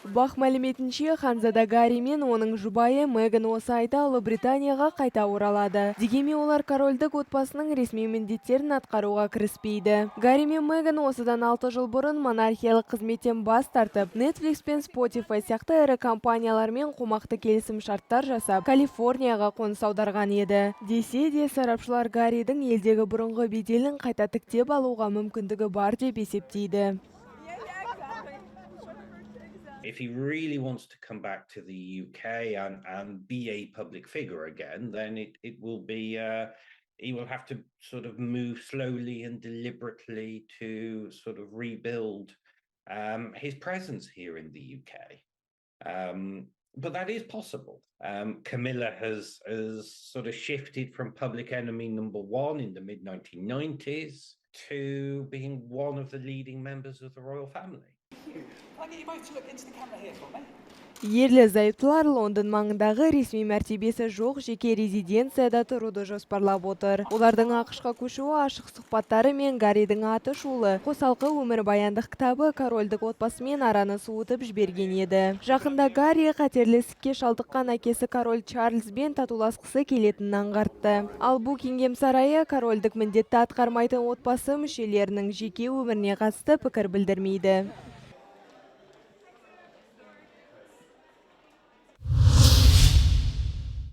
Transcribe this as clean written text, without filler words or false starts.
Бақ мәліметінше, Ханзада Гарри мен оның жұбайы Меган осы айда Ұлыбританияға қайта оралады. Дегенмен олар корольдік отбасының ресми міндеттерін атқаруға кіріспейді. Гарри мен Меган осыдан 6 жыл бұрын монархиялық қызметтен бас тартып, Netflix пен Spotify сияқты ірі компаниялармен қомақты келісім шарттар жасап, Калифорнияға қоныс аударған еді. Десе де сарапшылар Гарридің елдегі бұрынғы беделін қайта тіктеп алуға мүмкіндігі бар деп есептейді. If he really wants to come back to the UK and be a public figure again, then it will be, he will have to sort of move slowly and deliberately to sort of rebuild his presence here in the UK. But that is possible. Camilla has sort of shifted from public enemy number one in the mid-1990s to being one of the leading members of the royal family. Can I get you both to look into the camera here for me? Ерлі зайыптылар Лондон маңындағы ресми мәртебесі жоқ жеке резиденцияда тұруды жоспарлап отыр. Олардың ақш-қа көшуі ашық сұхбаттары мен Гарридің аты шулы қосалқы өмірбаяндық кітабы корольдік отбасымен араны суытып жіберген еді. Жақында Гарри қатерлі ісікке шалдыққан әкесі король Чарльзбен татуласқысы келетінін аңғартты. Ал Букингем сарайы корольдік міндетті атқармайтын отбасы мүшелерінің жеке өміріне қатысты пікір білдірмейді.